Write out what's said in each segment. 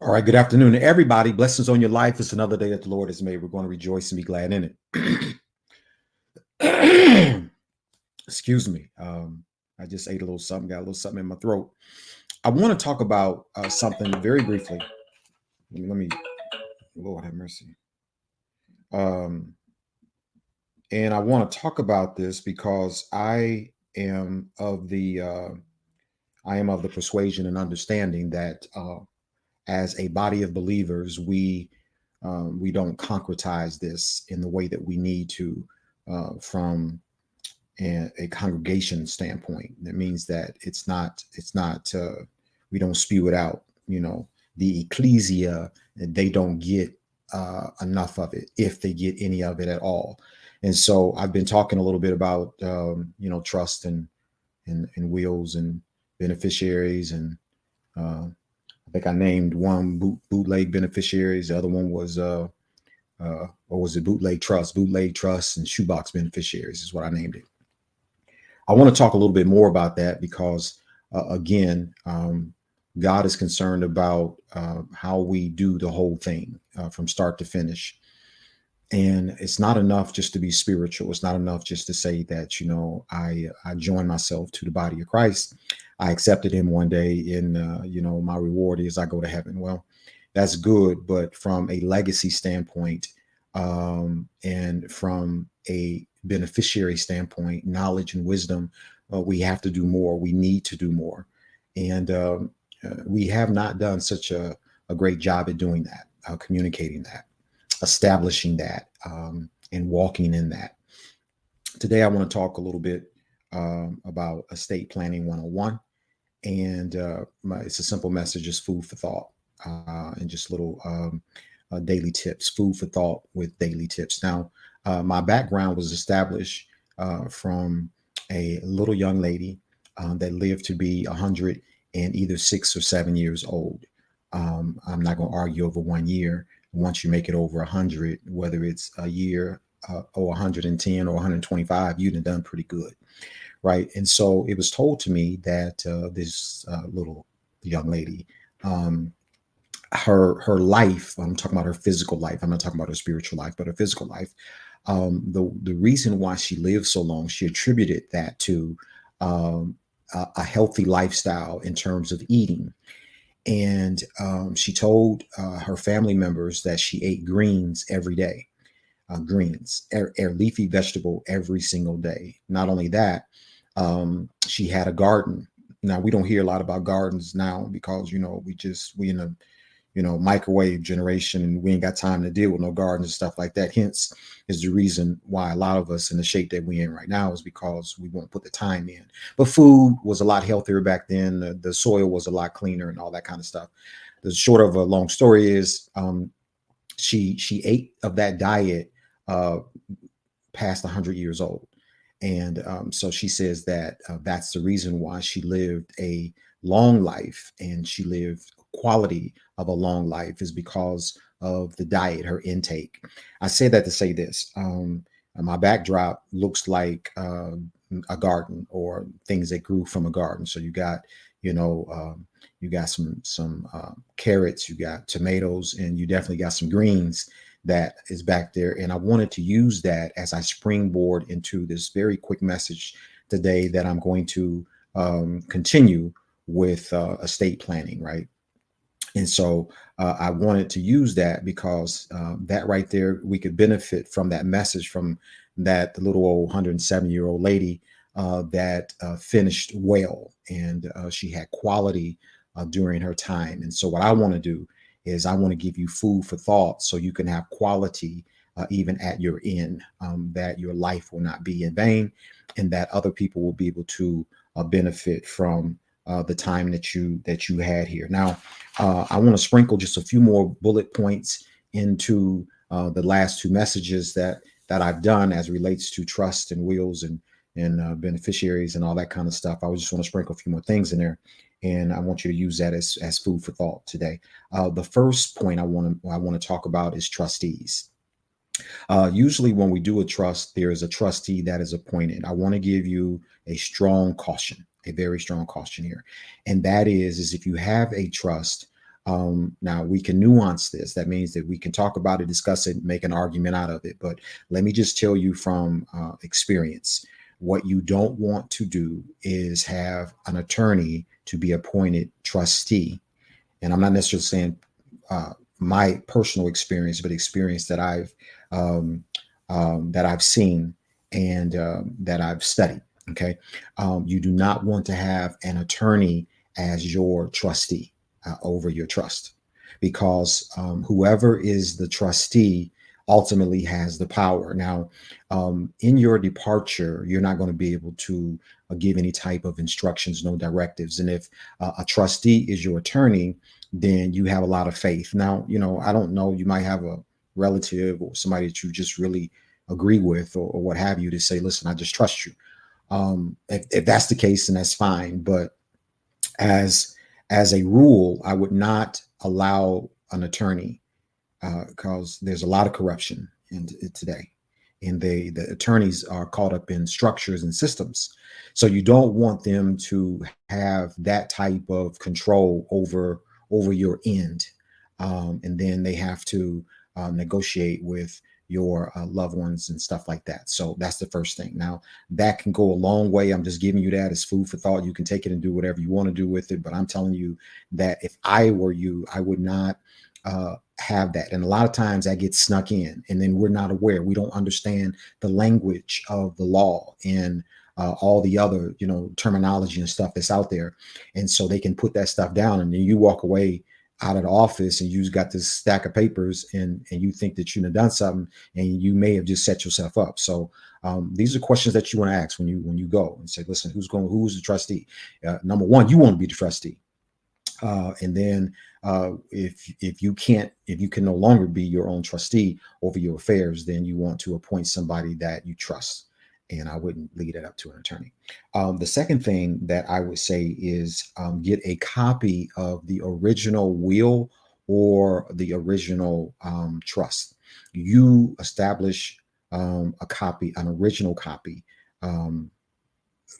All right, good afternoon, everybody. Blessings on your life. It's another day that the Lord has made. We're going to rejoice and be glad in it. Excuse me. I just ate a little something, got a little something in my throat. I want to talk about something very briefly. Let me, Lord have mercy. Um, and I want to talk about this because am of the I am of the persuasion and understanding that as a body of believers, we don't concretize this in the way that we need to from a congregation standpoint. That means that it's not we don't spew it out. You know, the ecclesia, they don't get enough of it, if they get any of it at all. And so I've been talking a little bit about trust and wills and beneficiaries, and I think I named one bootleg beneficiaries. The other one was or was it bootleg trust, and shoebox beneficiaries is what I named it. I want to talk a little bit more about that because again, God is concerned about how we do the whole thing from start to finish. And it's not enough just to be spiritual. It's not enough just to say that, I join myself to the body of Christ. I accepted him one day, and, my reward is I go to heaven. Well, that's good. But from a legacy standpoint, and from a beneficiary standpoint, knowledge and wisdom, we have to do more. We need to do more. And we have not done such a great job at doing that, communicating that, establishing that, and walking in that. Today, I want to talk a little bit about estate planning 101. And it's a simple message, just food for thought, and just little daily tips, food for thought with daily tips. Now, my background was established from a little young lady that lived to be 100 and either 6 or 7 years old. I'm not going to argue over 1 year. Once you make it over 100, whether it's a year or 110 or 125, you've done pretty good, right? And so it was told to me that this little young lady, her life, I'm talking about her physical life, I'm not talking about her spiritual life, but her physical life, the reason why she lived so long, she attributed that to a healthy lifestyle in terms of eating. And she told her family members that she ate greens every day, greens, leafy vegetable every single day. Not only that, she had a garden. Now, we don't hear a lot about gardens now because, we in a, microwave generation, and we ain't got time to deal with no gardens and stuff like that. Hence is the reason why a lot of us in the shape that we're in right now is because we won't put the time in. But food was a lot healthier back then. The soil was a lot cleaner and all that kind of stuff. The short of a long story is she ate of that diet past 100 years old. And so she says that that's the reason why she lived a long life, and she lived quality of a long life is because of the diet, her intake. I say that to say this. My backdrop looks like a garden or things that grew from a garden. So you got, you got some carrots, you got tomatoes, and you definitely got some greens that is back there. And I wanted to use that as I springboard into this very quick message today that I'm going to continue with estate planning, right? And so I wanted to use that because that right there, we could benefit from that message from that little old 107-year-old lady that finished well, and she had quality during her time. And so what I want to do is I want to give you food for thought so you can have quality even at your end, that your life will not be in vain, and that other people will be able to benefit from the time that you had here. Now, I want to sprinkle just a few more bullet points into the last two messages that I've done as it relates to trust and wills and beneficiaries and all that kind of stuff. I just want to sprinkle a few more things in there, and I want you to use that as food for thought today. The first point I want to talk about is trustees. Usually when we do a trust, there is a trustee that is appointed. I want to give you a strong caution, a very strong caution here. And that is if you have a trust, Now we can nuance this. That means that we can talk about it, discuss it, make an argument out of it. But let me just tell you from experience, what you don't want to do is have an attorney to be appointed trustee. And I'm not necessarily saying my personal experience, but experience um, that I've seen and that I've studied. Okay, you do not want to have an attorney as your trustee over your trust, because whoever is the trustee ultimately has the power. Now, in your departure, you're not going to be able to give any type of instructions, no directives. And if a trustee is your attorney, then you have a lot of faith. Now, I don't know, you might have a relative or somebody that you just really agree with, or what have you, to say, listen, I just trust you. If that's the case, then that's fine. But as a rule, I would not allow an attorney, because there's a lot of corruption in today, and the attorneys are caught up in structures and systems. So you don't want them to have that type of control over your end, and then they have to negotiate with your loved ones and stuff like that. So that's the first thing. Now, that can go a long way. I'm just giving you that as food for thought. You can take it and do whatever you want to do with it. But I'm telling you that if I were you, I would not have that. And a lot of times that gets snuck in, and then we're not aware. We don't understand the language of the law and all the other, terminology and stuff that's out there. And so they can put that stuff down, and then you walk away out of the office and you've got this stack of papers, and you think that you've done something, and you may have just set yourself up. So these are questions that you want to ask when you go and say, listen, who's the trustee? Number one, you want to be the trustee. And then if you can no longer be your own trustee over your affairs, then you want to appoint somebody that you trust. And I wouldn't lead it up to an attorney. The second thing that I would say is get a copy of the original will or the original trust. You establish an original copy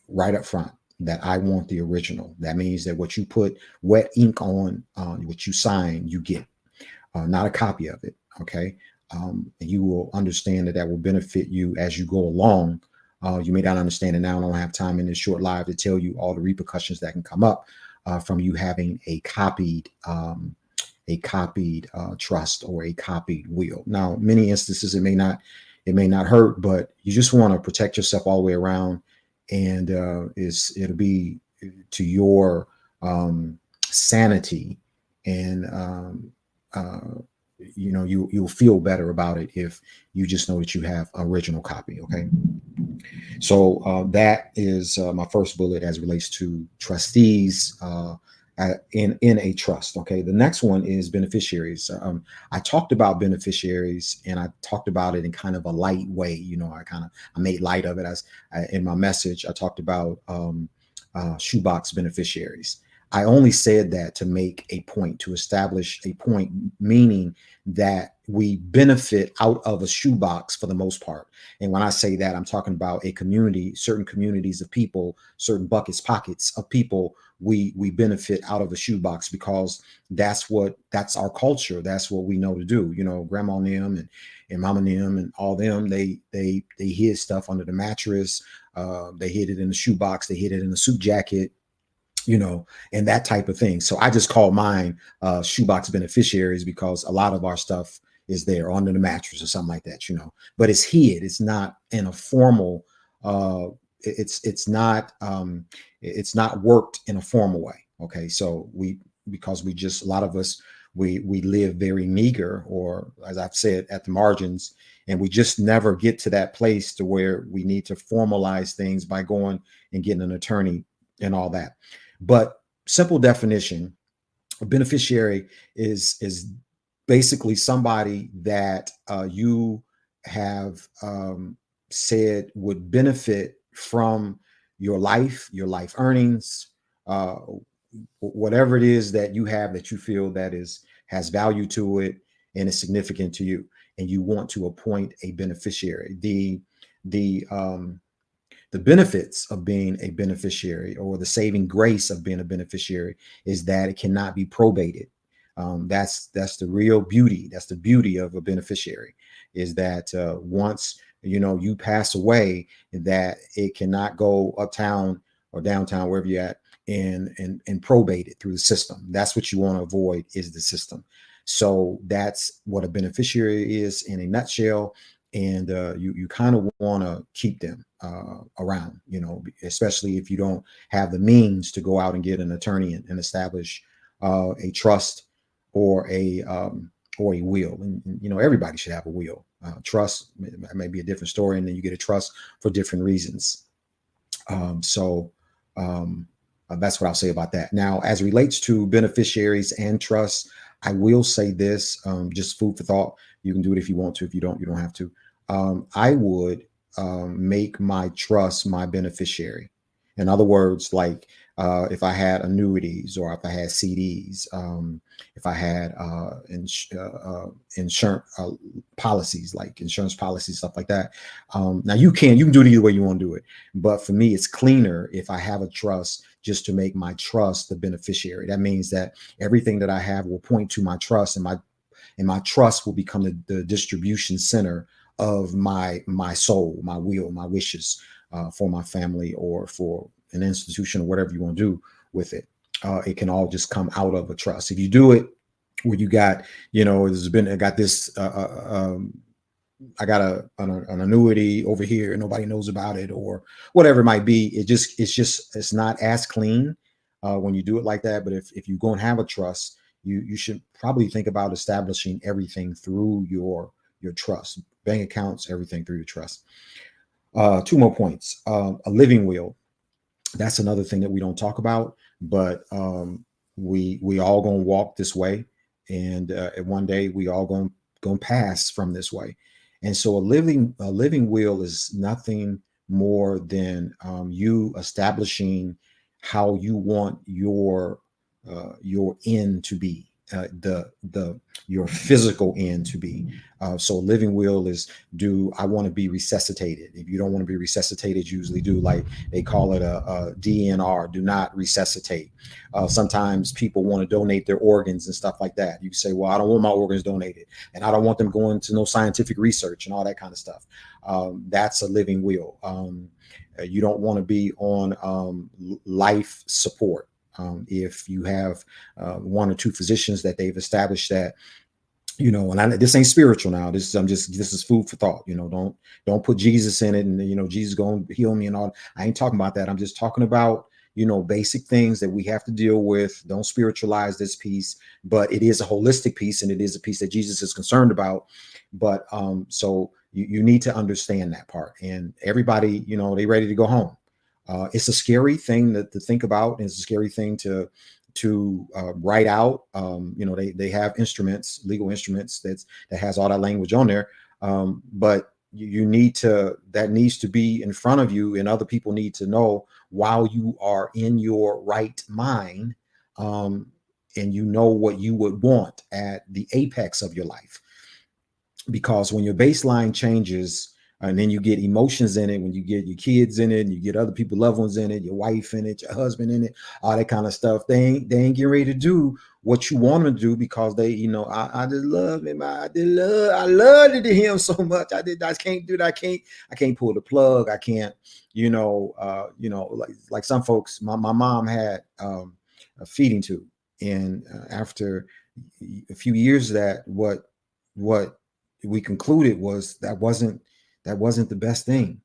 right up front, that I want the original. That means that what you put wet ink on, what you sign, you get, not a copy of it. Okay. And you will understand that will benefit you as you go along. You may not understand it now. I don't have time in this short live to tell you all the repercussions that can come up from you having a copied trust or a copied will. Now, many instances it may not hurt, but you just want to protect yourself all the way around. And it'll be to your sanity, and you'll feel better about it if you just know that you have original copy. Okay, so that is my first bullet as it relates to trustees in a trust. Okay, the next one is beneficiaries. I talked about beneficiaries, and I talked about it in kind of a light way. I made light of it as in my message. I talked about shoebox beneficiaries. I only said that to make a point, to establish a point, meaning that we benefit out of a shoebox for the most part. And when I say that, I'm talking about a community, certain communities of people, certain pockets of people. We benefit out of a shoebox because that's our culture. That's what we know to do. Grandma and them and mama and them and all them, they hid stuff under the mattress. They hid it in the shoebox. They hid it in the suit jacket. And that type of thing. So I just call mine shoebox beneficiaries, because a lot of our stuff is there under the mattress or something like that, but it's hid. It's not in a formal, it's not worked in a formal way. Okay. So because a lot of us, we live very meager, or as I've said, at the margins, and we just never get to that place to where we need to formalize things by going and getting an attorney and all that. But simple definition, a beneficiary is basically somebody that you have said would benefit from your life earnings, whatever it is that you have that you feel that has value to it and is significant to you, and you want to appoint a beneficiary. The benefits of being a beneficiary, or the saving grace of being a beneficiary, is that it cannot be probated. That's the real beauty. That's the beauty of a beneficiary, is that once you pass away, that it cannot go uptown or downtown, wherever you're at, and probate it through the system. That's what you want to avoid, is the system. So that's what a beneficiary is in a nutshell. And you kind of want to keep them around, especially if you don't have the means to go out and get an attorney and establish a trust or a will. And everybody should have a will. Trust may be a different story, and then you get a trust for different reasons. So that's what I'll say about that. Now, as it relates to beneficiaries and trusts, I will say this, just food for thought. You can do it if you want to. If you don't, you don't have to. I would make my trust my beneficiary. In other words, like if I had annuities, or if I had CDs, if I had insurance policies, like insurance policies, stuff like that. Now you can do it either way you want to do it. But for me, it's cleaner if I have a trust, just to make my trust the beneficiary. That means that everything that I have will point to my trust, and my trust will become the distribution center of my soul, my will, my wishes for my family, or for an institution, or whatever you want to do with it. It can all just come out of a trust. If you do it where you got, I got this, I got an annuity over here and nobody knows about it, or whatever it might be, it's not as clean when you do it like that. But if you go and have a trust, you should probably think about establishing everything through your trust, bank accounts, everything through your trust. Two more points. A living will. That's another thing that we don't talk about, but we all gonna walk this way, and one day we all gonna pass from this way. And so a living will is nothing more than you establishing how you want your end to be, your physical end to be. So a living will is, do I want to be resuscitated? If you don't want to be resuscitated, you usually do, like they call it a DNR, do not resuscitate. Sometimes people want to donate their organs and stuff like that. You say, well, I don't want my organs donated, and I don't want them going to no scientific research and all that kind of stuff. That's a living will. You don't want to be on life support. If you have one or two physicians that they've established that, and this ain't spiritual now. This is food for thought. Don't put Jesus in it, and Jesus gonna heal me and all. I ain't talking about that. I'm just talking about basic things that we have to deal with. Don't spiritualize this piece, but it is a holistic piece, and it is a piece that Jesus is concerned about. But so you need to understand that part. And everybody, they ready to go home. It's a scary thing to think about. And it's a scary thing to write out. They have instruments, legal instruments that has all that language on there. But that needs to be in front of you, and other people need to know while you are in your right mind, and what you would want at the apex of your life. Because when your baseline changes, and then you get emotions in it, when you get your kids in it, and you get other people, loved ones in it, your wife in it, your husband in it, all that kind of stuff, they ain't getting ready to do what you want them to do, because they, I just love him. I loved it to him so much. I can't do that. I can't pull the plug. I can't, like some folks, my mom had a feeding tube. And after a few years of that, what we concluded was that wasn't the best thing.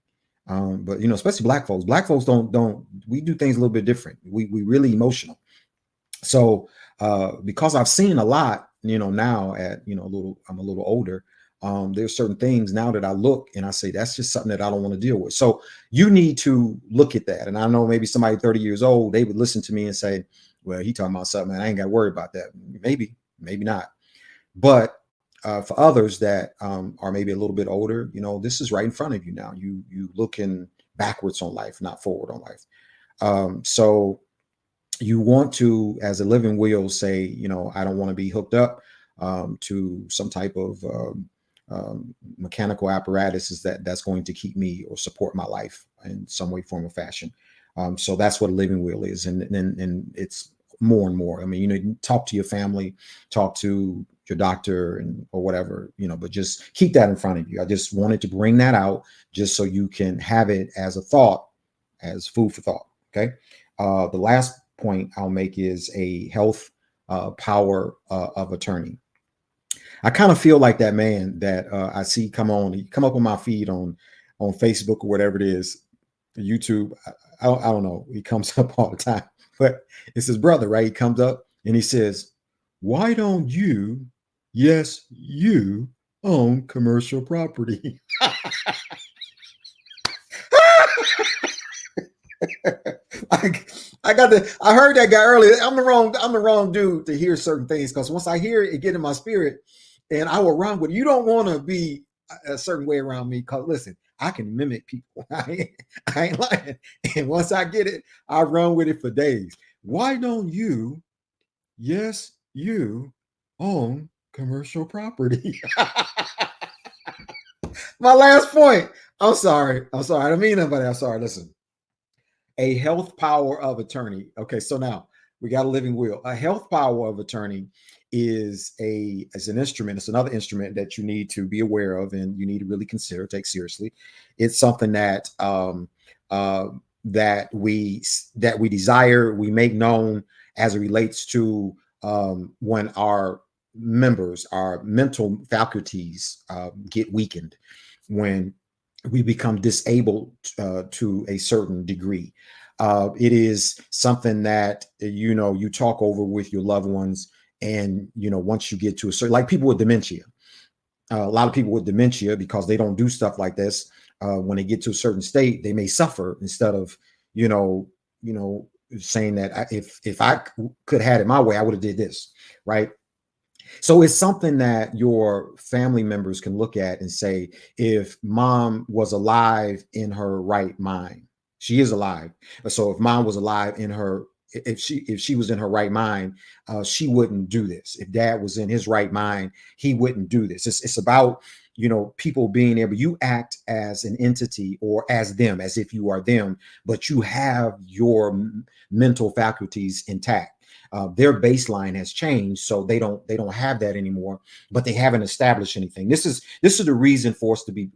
But especially black folks don't we do things a little bit different. We really emotional. So because I've seen a lot, now at I'm a little older, there's certain things now that I look and I say, that's just something that I don't want to deal with. So you need to look at that. And I know maybe somebody 30 years old, they would listen to me and say, well, he talking about something, and I ain't got to worry about that. Maybe not. But for others that are maybe a little bit older, this is right in front of you now. You looking backwards on life, not forward on life. So you want to, as a living will, say, I don't want to be hooked up to some type of mechanical apparatuses that's going to keep me or support my life in some way, form, or fashion. So that's what a living will is, and it's more and more. I mean, you talk to your family, talk to your doctor and or whatever, but just keep that in front of you. I just wanted to bring that out just so you can have it as a thought, as food for thought. Okay. The last point I'll make is a health power of attorney. I kind of feel like that man that I see he come up on my feed on Facebook or whatever it is, YouTube. I don't know. He comes up all the time, but it's his brother, right? He comes up and he says, "Why don't you, yes, you own commercial property?" I heard that guy earlier. I'm the wrong dude to hear certain things, because once I hear it, it get in my spirit and I will run with it. You don't want to be a certain way around me, because listen, I can mimic people. I ain't lying. And once I get it, I run with it for days. Why don't you, yes, you own commercial property? My last point. I'm sorry. I don't mean nobody. I'm sorry. Listen. A health power of attorney. Okay, so now we got a living will. A health power of attorney is an instrument. It's another instrument that you need to be aware of and you need to really consider, take seriously. It's something that that we desire, we make known as it relates to when our members, our mental faculties get weakened, when we become disabled to a certain degree. It is something that you talk over with your loved ones, and once you get to a certain, like people with dementia, a lot of people with dementia, because they don't do stuff like this, when they get to a certain state, they may suffer instead of you know you know saying that if I could have had it my way, I would have did this, right? So it's something that your family members can look at and say, if mom was alive in her right mind, she is alive. So if mom was alive in her, if she was in her right mind, she wouldn't do this. If dad was in his right mind, he wouldn't do this. It's about people being able, you act as an entity or as them, as if you are them, but you have your mental faculties intact. Their baseline has changed, so they don't have that anymore, but they haven't established anything. This is the reason for us to be,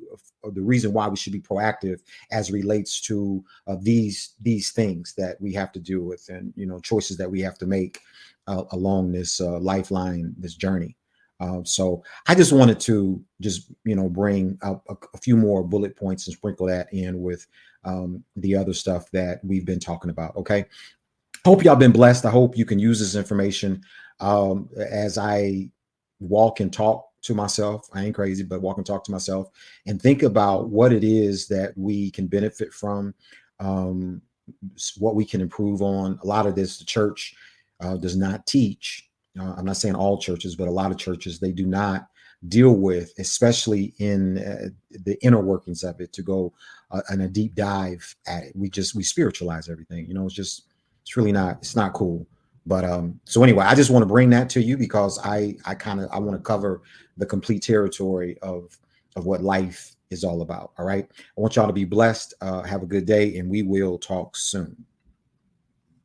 the reason why we should be proactive as relates to these things that we have to deal with, and choices that we have to make along this lifeline, this journey. So I just wanted to just bring up a few more bullet points and sprinkle that in with the other stuff that we've been talking about. Okay. Hope y'all been blessed. I hope you can use this information as I walk and talk to myself. I ain't crazy, but walk and talk to myself and think about what it is that we can benefit from, what we can improve on. A lot of this, the church does not teach. I'm not saying all churches, but a lot of churches, they do not deal with, especially in the inner workings of it, to go in a deep dive at it. We spiritualize everything. It's really not, it's not cool. But so anyway, I just want to bring that to you because I want to cover the complete territory of what life is all about. All right. I want y'all to be blessed. Have a good day, and we will talk soon.